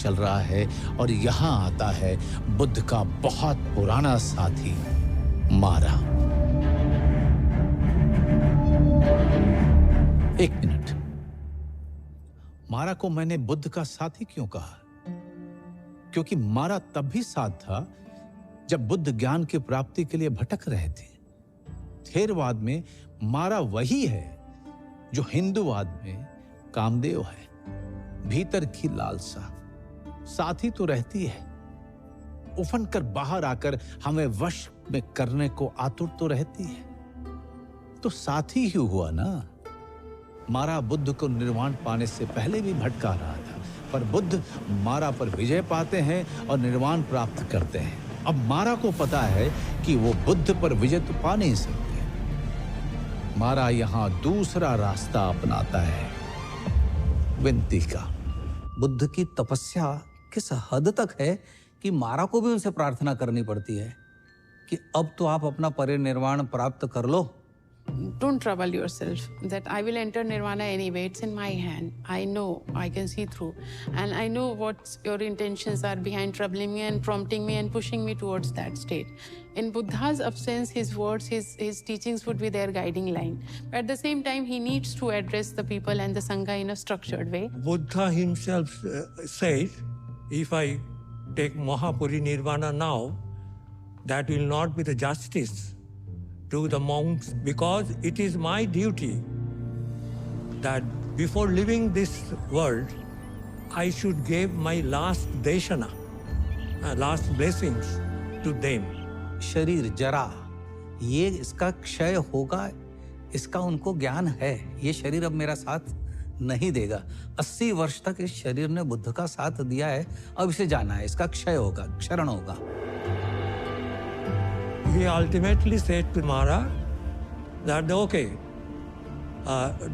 चल रहा है और यहाँ आता है बुद्ध का बहुत पुराना साथी मारा। एक मिनट, मारा को मैंने बुद्ध का साथी क्यों कहा? क्योंकि मारा तब भी साथ था जब बुद्ध ज्ञान की प्राप्ति के लिए भटक रहे थे। थेरवाद में मारा वही है जो हिंदूवाद में कामदेव है। भीतर की लालसा साथी तो रहती है, उफन कर बाहर आकर हमें वश में करने को आतुर तो रहती है, तो साथी ही हुआ ना। मारा बुद्ध को निर्वाण पाने से पहले भी भटका रहा था, पर बुद्ध मारा पर विजय पाते हैं और निर्वाण प्राप्त करते हैं। अब मारा को पता है कि वो बुद्ध पर विजय तो पा नहीं सकते। मारा यहां दूसरा रास्ता अपनाता है, विनती का। बुद्ध की तपस्या किस हद तक है कि मारा को भी उनसे प्रार्थना करनी पड़ती है कि अब तो आप अपना परिनिर्वाण प्राप्त कर लो। Don't trouble yourself that I will enter nirvana anyway. It's in my hand. I know, I can see through. And I know what your intentions are behind troubling me and prompting me and pushing me towards that state. In Buddha's absence, his words, his teachings would be their guiding line. But at the same time, he needs to address the people and the Sangha in a structured way. Buddha himself says, if I take Mahaparinirvana now, that will not be the justice to the monks, because it is my duty that before leaving this world, I should give my last deshana, last blessings to them. शरीर जरा, ये इसका क्षय होगा, इसका उनको ज्ञान है। ये शरीर अब मेरा साथ नहीं देगा। 80 वर्ष तक इस शरीर ने बुद्ध का साथ दिया है, अब इसे जाना है, इसका क्षय होगा, क्षरण होगा। He ultimately said to Mara that, okay,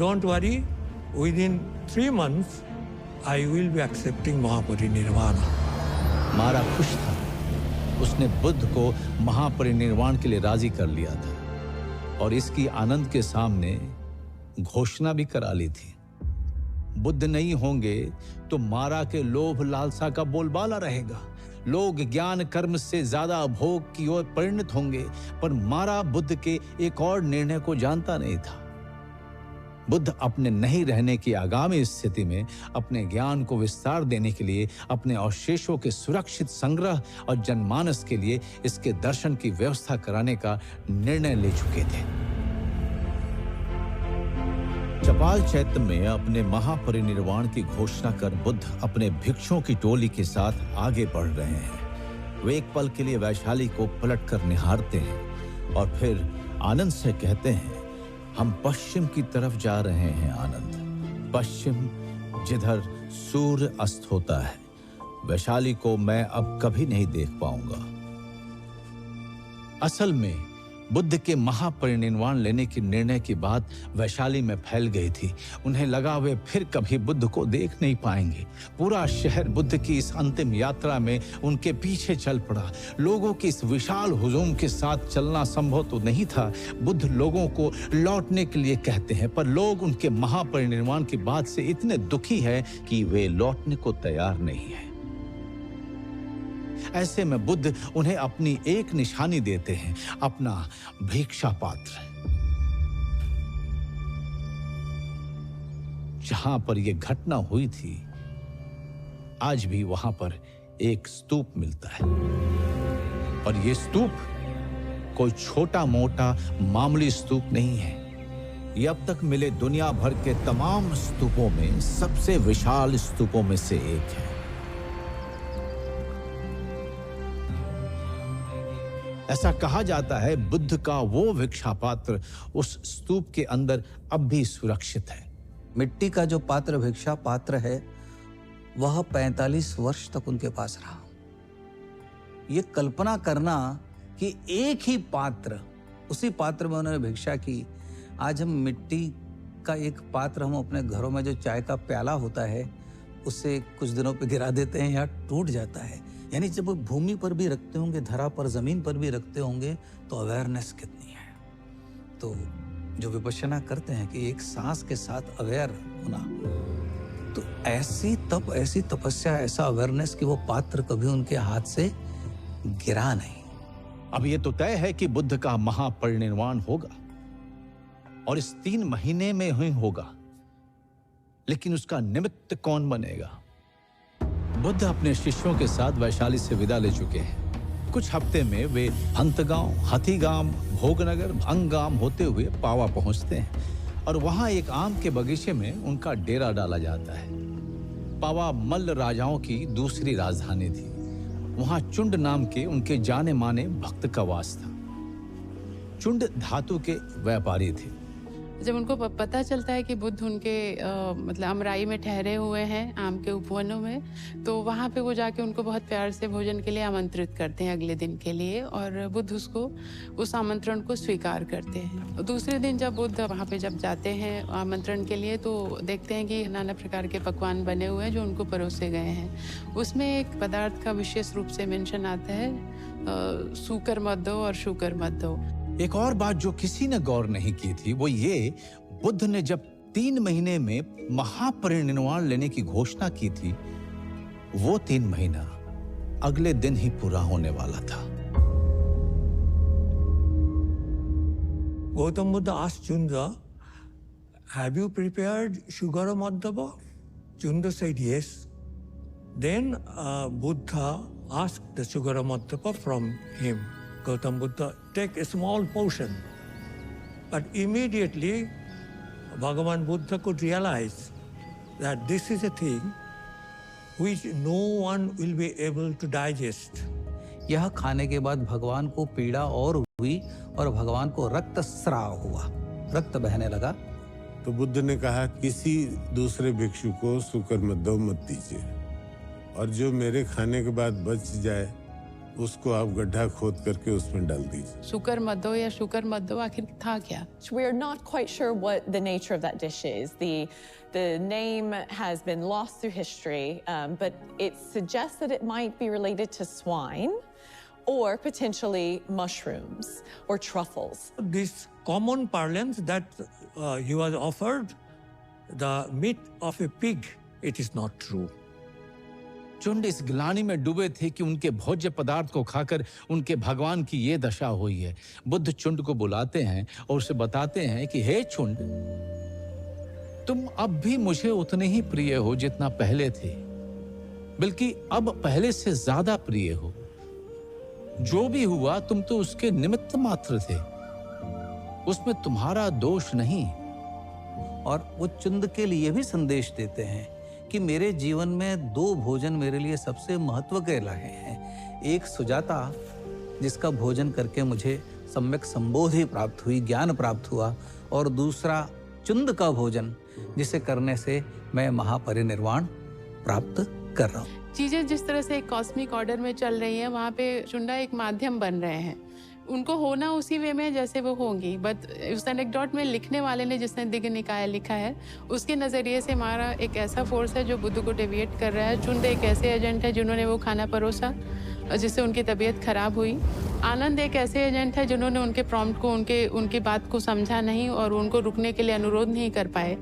don't worry, within 3 months, I will be accepting Mahaparinirvana. मारा खुश था, उसने बुद्ध को महापरिनिर्वाण के लिए राजी कर लिया था और इसकी आनंद के सामने घोषणा भी करा ली थी। बुद्ध नहीं होंगे तो मारा के लोभ लालसा का बोलबाला रहेगा। लोग ज्ञान कर्म से ज्यादा भोग की ओर परिणत होंगे, पर मारा बुद्ध के एक और निर्णय को जानता नहीं था। बुद्ध अपने नहीं रहने की आगामी स्थिति में अपने ज्ञान को विस्तार देने के लिए, अपने अवशेषों के सुरक्षित संग्रह और जनमानस के लिए इसके दर्शन की व्यवस्था कराने का निर्णय ले चुके थे। चपाल चैत्य में अपने महापरिनिर्वाण की घोषणा कर बुद्ध अपने भिक्षुओं की टोली के साथ आगे बढ़ रहे हैं। वे एक पल के लिए वैशाली को पलटकर निहारते हैं और फिर आनंद से कहते हैं, हम पश्चिम की तरफ जा रहे हैं आनंद। पश्चिम, जिधर सूर्य अस्त होता है। वैशाली को मैं अब कभी नहीं देख पाऊंगा। असल में बुद्ध के महापरिनिर्वाण लेने के निर्णय की बात वैशाली में फैल गई थी। उन्हें लगा वे फिर कभी बुद्ध को देख नहीं पाएंगे। पूरा शहर बुद्ध की इस अंतिम यात्रा में उनके पीछे चल पड़ा। लोगों की इस विशाल हुजूम के साथ चलना संभव तो नहीं था। बुद्ध लोगों को लौटने के लिए कहते हैं, पर लोग उनके महापरिनिर्वाण की बात से इतने दुखी हैं कि वे लौटने को तैयार नहीं है। ऐसे में बुद्ध उन्हें अपनी एक निशानी देते हैं, अपना भिक्षा पात्र। जहां पर यह घटना हुई थी, आज भी वहां पर एक स्तूप मिलता है। और यह स्तूप कोई छोटा मोटा मामूली स्तूप नहीं है। यह अब तक मिले दुनिया भर के तमाम स्तूपों में सबसे विशाल स्तूपों में से एक है। ऐसा कहा जाता है बुद्ध का वो भिक्षा पात्र उस स्तूप के अंदर अब भी सुरक्षित है। मिट्टी का जो पात्र भिक्षा पात्र है, वह 45 वर्ष तक उनके पास रहा। ये कल्पना करना कि एक ही पात्र, उसी पात्र में उन्होंने भिक्षा की। आज हम मिट्टी का एक पात्र, हम अपने घरों में जो चाय का प्याला होता है, उससे कुछ दिनों पे गिरा देते हैं या टूट जाता है। यानी जब वो भूमि पर भी रखते होंगे, धरा पर, जमीन पर भी रखते होंगे, तो अवेयरनेस कितनी है। तो जो विपश्यना करते हैं कि एक सांस के साथ अवेयर होना, तो ऐसी तपस्या, ऐसा अवेयरनेस कि वो पात्र कभी उनके हाथ से गिरा नहीं। अब ये तो तय है कि बुद्ध का महापरिनिर्वाण होगा और इस 3 महीने में ही होगा, लेकिन उसका निमित्त कौन बनेगा? बुद्ध अपने शिष्यों के साथ वैशाली से विदा ले चुके हैं। कुछ हफ्ते में वे हंतगांव, हथीगाम, भोगनगर, भंगाम होते हुए पावा पहुंचते हैं और वहां एक आम के बगीचे में उनका डेरा डाला जाता है। पावा मल्ल राजाओं की दूसरी राजधानी थी। वहां चुंड नाम के उनके जाने माने भक्त का वास था। चुंड धातु के व्यापारी थे। जब उनको पता चलता है कि बुद्ध उनके मतलब अमराई में ठहरे हुए हैं, आम के उपवनों में, तो वहाँ पे वो जाके उनको बहुत प्यार से भोजन के लिए आमंत्रित करते हैं अगले दिन के लिए, और बुद्ध उस आमंत्रण को स्वीकार करते हैं। दूसरे दिन जब बुद्ध वहाँ पे जब जाते हैं आमंत्रण के लिए, तो देखते हैं कि नाना प्रकार के पकवान बने हुए हैं जो उनको परोसे गए हैं। उसमें एक पदार्थ का विशेष रूप से मेंशन आता है, सूकर मद्दो और शुकर मद्दो। एक और बात जो किसी ने गौर नहीं की थी वो ये, बुद्ध ने जब 3 महीने में महापरिनिर्वाण लेने की घोषणा की थी, वो 3 महीना अगले दिन ही पूरा होने वाला था। Gautam Buddha asked Chunda, "Have you prepared Sugara Madhava?" Chunda said yes. Then Buddha asked the Sugara Madhava from him. Gautam Buddha, take a small portion. But immediately, Bhagavan Buddha could realize that this is a thing which no one will be able to digest. यह खाने के बाद भगवान को पीड़ा और हुई और भगवान को रक्तस्राव हुआ, रक्त बहने लगा। तो बुद्ध ने कहा, किसी दूसरे भिक्षु को शुकर मद्दो मत दीजिए, और जो मेरे खाने के बाद बच जाए उसको आप गड्ढा खोद करके उसमें डाल दीजिए। शुकर मद्दो या शुकर मद्दो आखिर था क्या? We are not quite sure what the nature of that dish is. The name has been lost through history, but it suggests that it might be related to swine or potentially mushrooms or truffles. This common parlance that he was offered the meat of a pig, it is not true. चुंड इस ग्लानि में डूबे थे कि उनके भोज्य पदार्थ को खाकर उनके भगवान की ये दशा हुई है। बुद्ध चुंड को बुलाते हैं और उसे बताते हैं कि हे चुंड, तुम अब भी मुझे उतने ही प्रिय हो जितना पहले थे, बल्कि अब पहले से ज्यादा प्रिय हो। जो भी हुआ तुम तो उसके निमित्त मात्र थे, उसमें तुम्हारा दोष नहीं। और वो चुंद के लिए भी संदेश देते हैं कि मेरे जीवन में 2 भोजन मेरे लिए सबसे महत्व के रहे हैं। एक सुजाता, जिसका भोजन करके मुझे सम्यक संबोधि प्राप्त हुई, ज्ञान प्राप्त हुआ, और दूसरा चुंद का भोजन, जिसे करने से मैं महापरिनिर्वाण प्राप्त कर रहा हूँ। चीजें जिस तरह से एक कॉस्मिक ऑर्डर में चल रही हैं, वहाँ पे चुंडा एक माध्यम बन रहे हैं। उनको होना उसी वे में जैसे वो होंगी, बट उस एनेक्डोट में लिखने वाले ने, जिसने दिग्ग निकाय लिखा है, उसके नज़रिए से हमारा एक ऐसा फोर्स है जो बुद्ध को डेविएट कर रहा है। चुंड एक ऐसे एजेंट है जिन्होंने वो खाना परोसा जिससे उनकी तबीयत खराब हुई। आनंद एक ऐसे एजेंट है जिन्होंने उनके प्रॉम्प्ट को, उनकी बात को समझा नहीं और उनको रुकने के लिए अनुरोध नहीं कर पाए।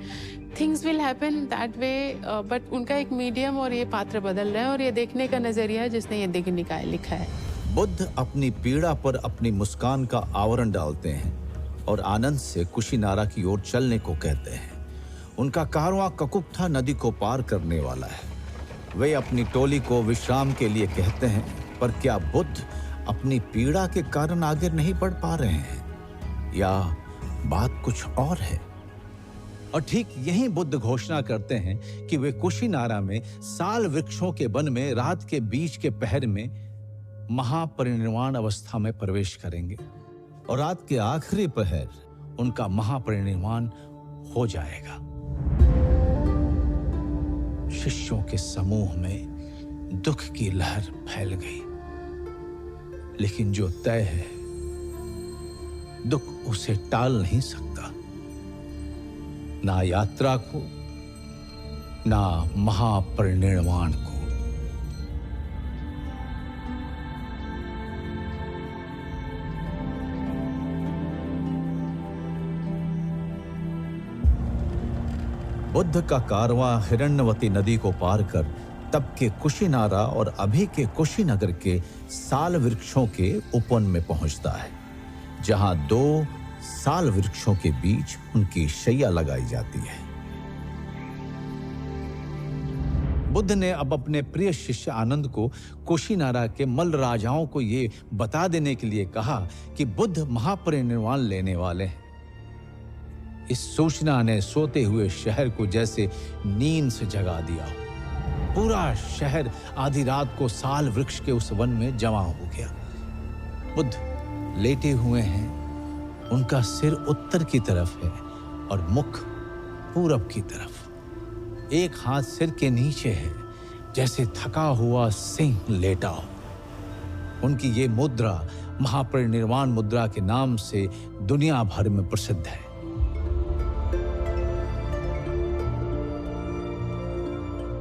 Things will happen that way, but उनका एक मीडियम और ये पात्र बदल रहे हैं, और ये देखने का नज़रिया है जिसने ये दिग्ग निकाय लिखा है। बुद्ध अपनी पीड़ा पर अपनी मुस्कान का आवरण डालते हैं और आनंद से कुशीनारा की ओर चलने को कहते हैं। उनका कारवां ककुप्था नदी को पार करने वाला है। वे अपनी टोली को विश्राम के लिए कहते हैं, पर क्या बुद्ध अपनी पीड़ा के कारण आगे नहीं बढ़ पा रहे हैं, या बात कुछ और है? और ठीक यही बुद्ध घोषणा करते हैं कि वे कुशीनारा में साल वृक्षों के वन में रात के बीच के पहर में महापरिनिर्वाण अवस्था में प्रवेश करेंगे, और रात के आखिरी पहर उनका महापरिनिर्वाण हो जाएगा। शिष्यों के समूह में दुख की लहर फैल गई, लेकिन जो तय है, दुख उसे टाल नहीं सकता, ना यात्रा को, ना महापरिनिर्वाण को। बुद्ध का कारवां हिरण्यवती नदी को पार कर तब के कुशीनारा और अभी के कुशीनगर के साल वृक्षों के उपवन में पहुंचता है, जहां 2 साल वृक्षों के बीच उनकी शैया लगाई जाती है। बुद्ध ने अब अपने प्रिय शिष्य आनंद को कुशीनारा के मल्ल राजाओं को ये बता देने के लिए कहा कि बुद्ध महापरिनिर्वाण लेने वाले हैं। इस सूचना ने सोते हुए शहर को जैसे नींद से जगा दिया। पूरा शहर आधी रात को साल वृक्ष के उस वन में जमा हो गया। बुद्ध लेटे हुए हैं, उनका सिर उत्तर की तरफ है और मुख पूरब की तरफ। एक हाथ सिर के नीचे है, जैसे थका हुआ सिंह लेटा हो। उनकी ये मुद्रा महापरिनिर्वाण मुद्रा के नाम से दुनिया भर में प्रसिद्ध है।